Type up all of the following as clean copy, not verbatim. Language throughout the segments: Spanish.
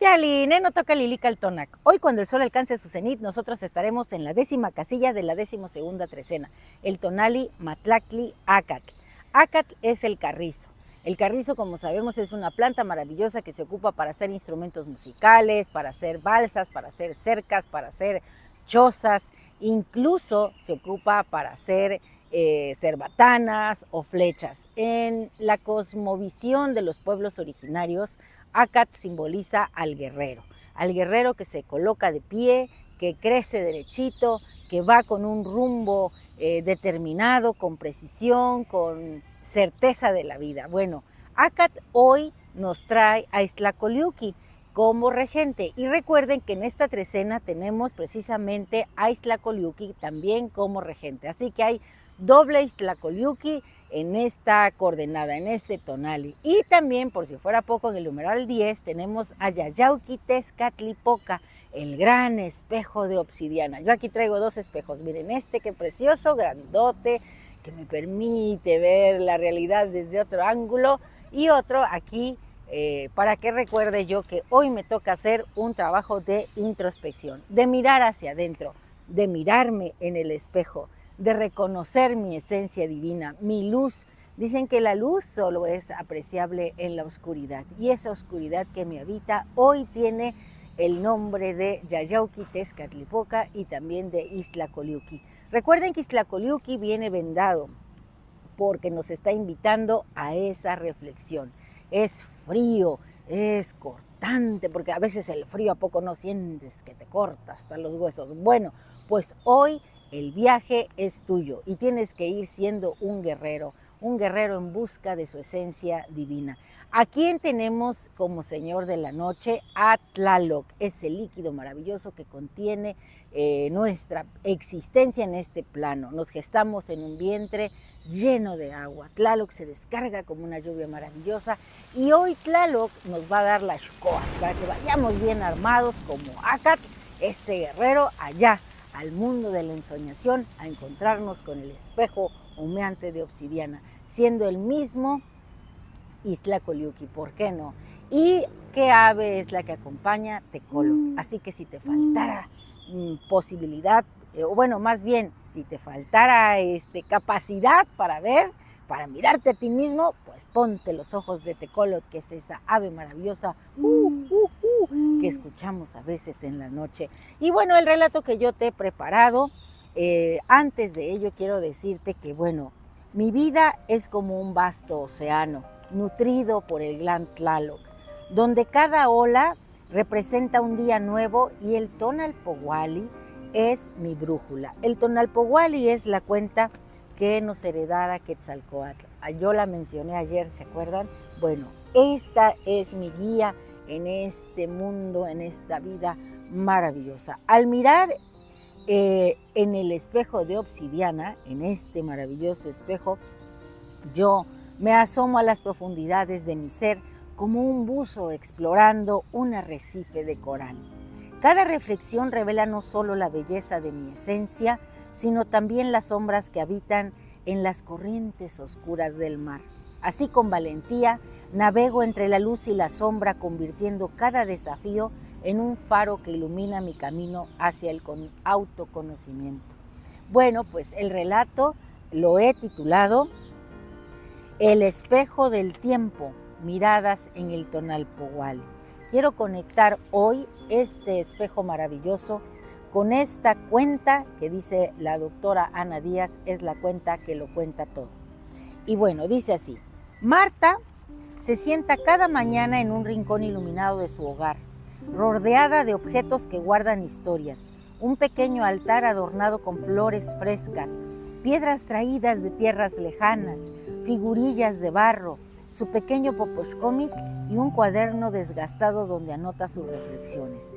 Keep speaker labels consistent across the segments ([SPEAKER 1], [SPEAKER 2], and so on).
[SPEAKER 1] Pialine, no toca Lilica el Tonac. Hoy, cuando el sol alcance su cenit, nosotros estaremos en la 10ª casilla de la 12ª trecena, el Tonali Matlactli Acatl. Acatl es el carrizo. El carrizo, como sabemos, es una planta maravillosa que se ocupa para hacer instrumentos musicales, para hacer balsas, para hacer cercas, para hacer chozas, incluso se ocupa para hacer cerbatanas o flechas. En la cosmovisión de los pueblos originarios, Acatl simboliza al guerrero que se coloca de pie, que crece derechito, que va con un rumbo determinado, con precisión, con certeza de la vida. Bueno, Acatl hoy nos trae a Iztlacoliuqui como regente. Y recuerden que en esta trecena tenemos precisamente a Iztlacoliuqui también como regente. Así que hay doble Iztlacoliuqui en esta coordenada, en este tonali. Y también, por si fuera poco, en el numeral 10 tenemos a Yayauqui Tezcatlipoca, el gran espejo de obsidiana. Yo aquí traigo dos espejos. Miren este, qué precioso, grandote, que me permite ver la realidad desde otro ángulo. Y otro aquí, para que recuerde yo que hoy me toca hacer un trabajo de introspección, de mirar hacia adentro, de mirarme en el espejo, de reconocer mi esencia divina, mi luz. Dicen que la luz solo es apreciable en la oscuridad, y esa oscuridad que me habita hoy tiene el nombre de Yayauqui Tezcatlipoca y también de Iztlacoliuqui. Recuerden que Iztlacoliuqui viene vendado porque nos está invitando a esa reflexión. Es frío, es cortante, porque a veces el frío, ¿a poco no sientes que te corta hasta los huesos? Bueno, pues hoy el viaje es tuyo y tienes que ir siendo un guerrero en busca de su esencia divina. ¿A quién tenemos como señor de la noche? A Tlaloc, ese líquido maravilloso que contiene nuestra existencia en este plano. Nos gestamos en un vientre lleno de agua. Tlaloc se descarga como una lluvia maravillosa y hoy Tlaloc nos va a dar la shkoa para que vayamos bien armados como Acatl, ese guerrero, allá al mundo de la ensoñación, a encontrarnos con el espejo humeante de obsidiana, siendo el mismo Iztlacoliuqui, ¿por qué no? ¿Y qué ave es la que acompaña? Tecolotl. Así que si te faltara posibilidad, o bueno, más bien, si te faltara capacidad para ver, para mirarte a ti mismo, pues ponte los ojos de Tecolotl, que es esa ave maravillosa que escuchamos a veces en la noche. Y bueno, el relato que yo te he preparado, antes de ello quiero decirte que, bueno, mi vida es como un vasto océano, nutrido por el gran Tlaloc, donde cada ola representa un día nuevo y el Tonalpohualli es mi brújula. El Tonalpohualli es la cuenta que nos heredara Quetzalcóatl. Yo la mencioné ayer, ¿se acuerdan? Bueno, esta es mi guía en este mundo, en esta vida maravillosa. Al mirar en el espejo de obsidiana, en este maravilloso espejo, yo me asomo a las profundidades de mi ser como un buzo explorando un arrecife de coral. Cada reflexión revela no solo la belleza de mi esencia, sino también las sombras que habitan en las corrientes oscuras del mar. Así, con valentía, navego entre la luz y la sombra, convirtiendo cada desafío en un faro que ilumina mi camino hacia el autoconocimiento. Bueno, pues el relato lo he titulado El espejo del tiempo, miradas en el Tonalpohualli. Quiero conectar hoy este espejo maravilloso con esta cuenta que dice la doctora Ana Díaz, es la cuenta que lo cuenta todo. Y bueno, dice así: Marta se sienta cada mañana en un rincón iluminado de su hogar, rodeada de objetos que guardan historias, un pequeño altar adornado con flores frescas, piedras traídas de tierras lejanas, figurillas de barro, su pequeño poposhcómic y un cuaderno desgastado donde anota sus reflexiones.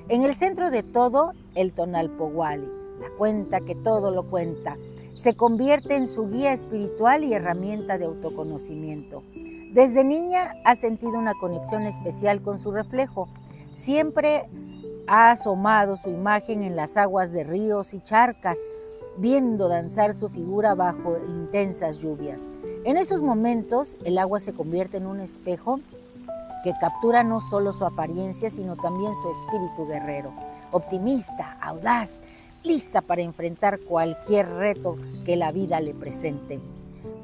[SPEAKER 1] En el centro de todo, el Tonalpohualli, la cuenta que todo lo cuenta, se convierte en su guía espiritual y herramienta de autoconocimiento. Desde niña ha sentido una conexión especial con su reflejo. Siempre ha asomado su imagen en las aguas de ríos y charcas, viendo danzar su figura bajo intensas lluvias. En esos momentos, el agua se convierte en un espejo que captura no solo su apariencia, sino también su espíritu guerrero, optimista, audaz, lista para enfrentar cualquier reto que la vida le presente.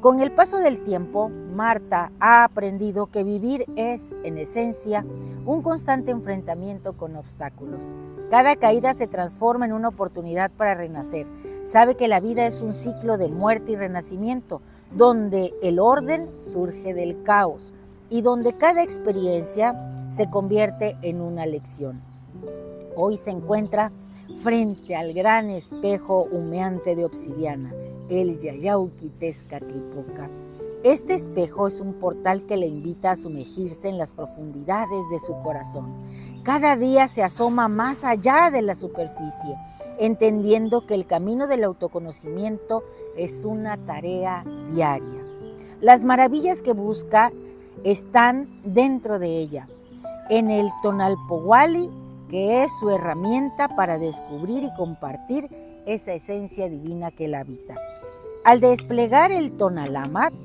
[SPEAKER 1] Con el paso del tiempo, Marta ha aprendido que vivir es, en esencia, un constante enfrentamiento con obstáculos. Cada caída se transforma en una oportunidad para renacer. Sabe que la vida es un ciclo de muerte y renacimiento, donde el orden surge del caos y donde cada experiencia se convierte en una lección. Hoy se encuentra frente al gran espejo humeante de obsidiana, el Yayauqui Tezcatlipoca. Este espejo es un portal que le invita a sumergirse en las profundidades de su corazón. Cada día se asoma más allá de la superficie, entendiendo que el camino del autoconocimiento es una tarea diaria. Las maravillas que busca están dentro de ella, en el Tonalpohualli, que es su herramienta para descubrir y compartir esa esencia divina que la habita. Al desplegar el Tonalámatl,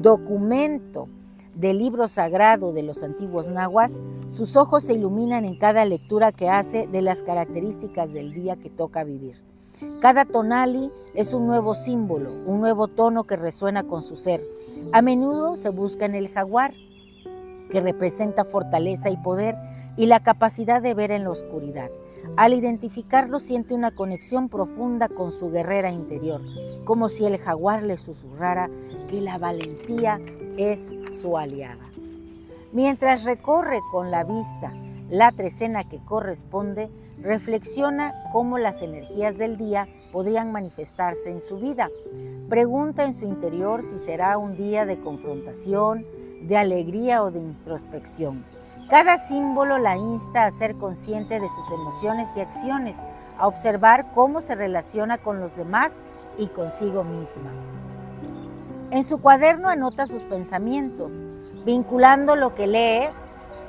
[SPEAKER 1] documento del libro sagrado de los antiguos nahuas, sus ojos se iluminan en cada lectura que hace de las características del día que toca vivir. Cada tonali es un nuevo símbolo, un nuevo tono que resuena con su ser. A menudo se busca en el jaguar, que representa fortaleza y poder y la capacidad de ver en la oscuridad. Al identificarlo siente una conexión profunda con su guerrera interior, como si el jaguar le susurrara que la valentía es su aliada. Mientras recorre con la vista la trecena que corresponde, reflexiona cómo las energías del día podrían manifestarse en su vida. Pregunta en su interior si será un día de confrontación, de alegría o de introspección. Cada símbolo la insta a ser consciente de sus emociones y acciones, a observar cómo se relaciona con los demás y consigo misma. En su cuaderno anota sus pensamientos, vinculando lo que lee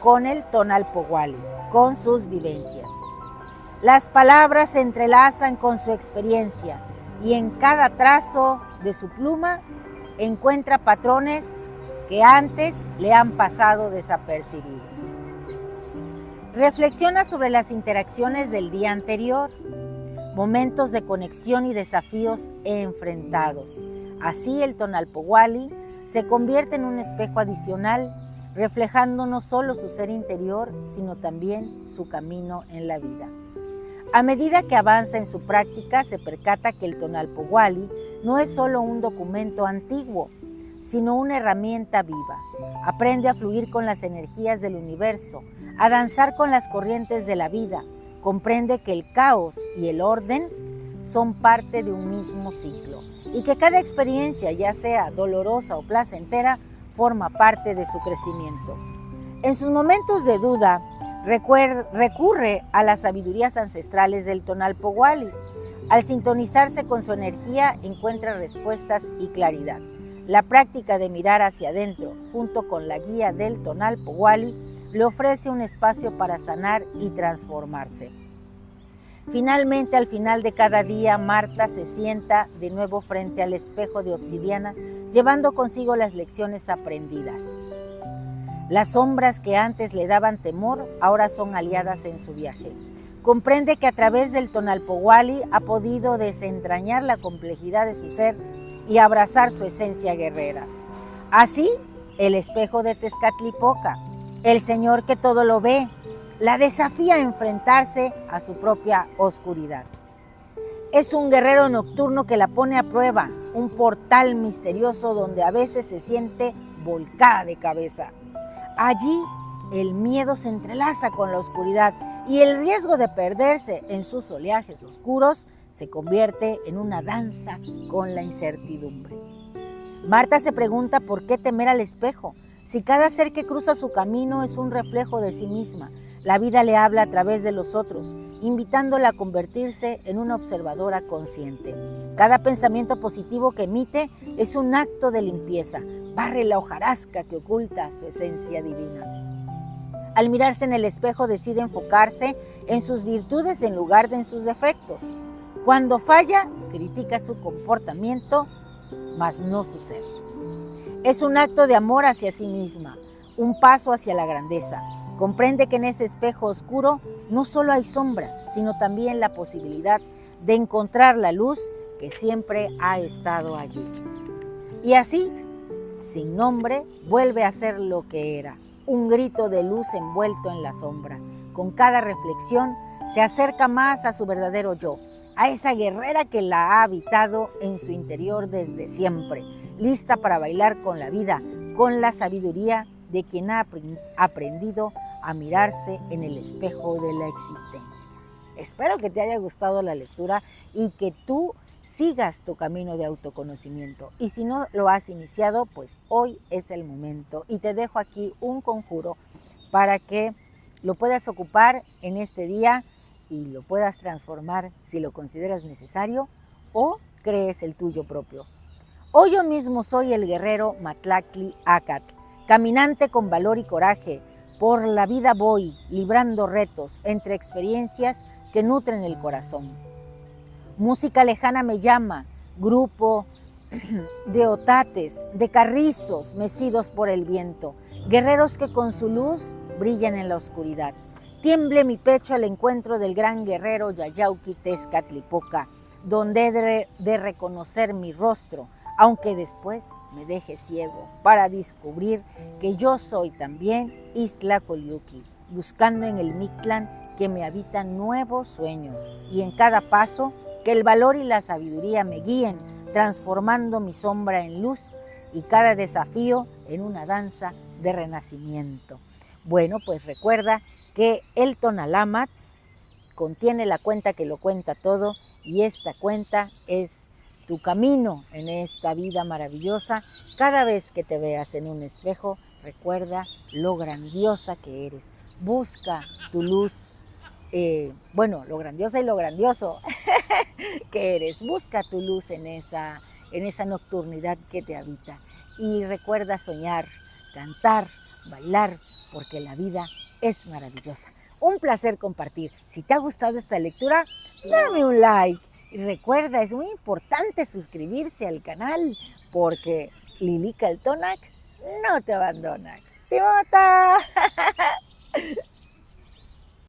[SPEAKER 1] con el Tonalpohualli, con sus vivencias. Las palabras se entrelazan con su experiencia y en cada trazo de su pluma encuentra patrones que antes le han pasado desapercibidos. Reflexiona sobre las interacciones del día anterior, momentos de conexión y desafíos enfrentados. Así el Tonalpohualli se convierte en un espejo adicional, reflejando no solo su ser interior, sino también su camino en la vida. A medida que avanza en su práctica, se percata que el Tonalpohualli no es solo un documento antiguo, sino una herramienta viva. Aprende a fluir con las energías del universo, a danzar con las corrientes de la vida. Comprende que el caos y el orden son parte de un mismo ciclo y que cada experiencia, ya sea dolorosa o placentera, forma parte de su crecimiento. En sus momentos de duda, recurre a las sabidurías ancestrales del Tonalpohualli. Al sintonizarse con su energía, encuentra respuestas y claridad. La práctica de mirar hacia adentro, junto con la guía del Tonalpohualli, le ofrece un espacio para sanar y transformarse. Finalmente, al final de cada día, Marta se sienta de nuevo frente al espejo de obsidiana, llevando consigo las lecciones aprendidas. Las sombras que antes le daban temor, ahora son aliadas en su viaje. Comprende que a través del Tonalpohualli ha podido desentrañar la complejidad de su ser y abrazar su esencia guerrera. Así, el espejo de Tezcatlipoca, el Señor que todo lo ve, la desafía a enfrentarse a su propia oscuridad. Es un guerrero nocturno que la pone a prueba, un portal misterioso donde a veces se siente volcada de cabeza. Allí, el miedo se entrelaza con la oscuridad y el riesgo de perderse en sus oleajes oscuros se convierte en una danza con la incertidumbre. Marta se pregunta por qué temer al espejo, si cada ser que cruza su camino es un reflejo de sí misma. La vida le habla a través de los otros, invitándola a convertirse en una observadora consciente. Cada pensamiento positivo que emite es un acto de limpieza, barre la hojarasca que oculta su esencia divina. Al mirarse en el espejo decide enfocarse en sus virtudes en lugar de en sus defectos. Cuando falla, critica su comportamiento, mas no su ser. Es un acto de amor hacia sí misma, un paso hacia la grandeza. Comprende que en ese espejo oscuro no solo hay sombras, sino también la posibilidad de encontrar la luz que siempre ha estado allí. Y así, sin nombre, vuelve a ser lo que era, un grito de luz envuelto en la sombra. Con cada reflexión se acerca más a su verdadero yo, a esa guerrera que la ha habitado en su interior desde siempre, lista para bailar con la vida, con la sabiduría de quien ha aprendido a mirarse en el espejo de la existencia. Espero que te haya gustado la lectura y que tú sigas tu camino de autoconocimiento. Y si no lo has iniciado, pues hoy es el momento. Y te dejo aquí un conjuro para que lo puedas ocupar en este día y lo puedas transformar si lo consideras necesario o crees el tuyo propio. Hoy yo mismo soy el guerrero Matlactli Acatl, caminante con valor y coraje. Por la vida voy, librando retos entre experiencias que nutren el corazón. Música lejana me llama, grupo de otates, de carrizos mecidos por el viento, guerreros que con su luz brillan en la oscuridad. Tiemble mi pecho al encuentro del gran guerrero Yayauqui Tezcatlipoca, donde he de reconocer mi rostro, aunque después me deje ciego, para descubrir que yo soy también Iztlacoliuqui, buscando en el Mictlán que me habitan nuevos sueños, y en cada paso que el valor y la sabiduría me guíen, transformando mi sombra en luz y cada desafío en una danza de renacimiento. Bueno, pues recuerda que el Tonalamat contiene la cuenta que lo cuenta todo, y esta cuenta es tu camino en esta vida maravillosa. Cada vez que te veas en un espejo, recuerda lo grandiosa que eres. Busca tu luz, lo grandiosa y lo grandioso que eres. Busca tu luz en esa nocturnidad que te habita. Y recuerda soñar, cantar, bailar, porque la vida es maravillosa. Un placer compartir. Si te ha gustado esta lectura, dame un like. Y recuerda, es muy importante suscribirse al canal porque Lilica el Tonac no te abandona. ¡Te mata!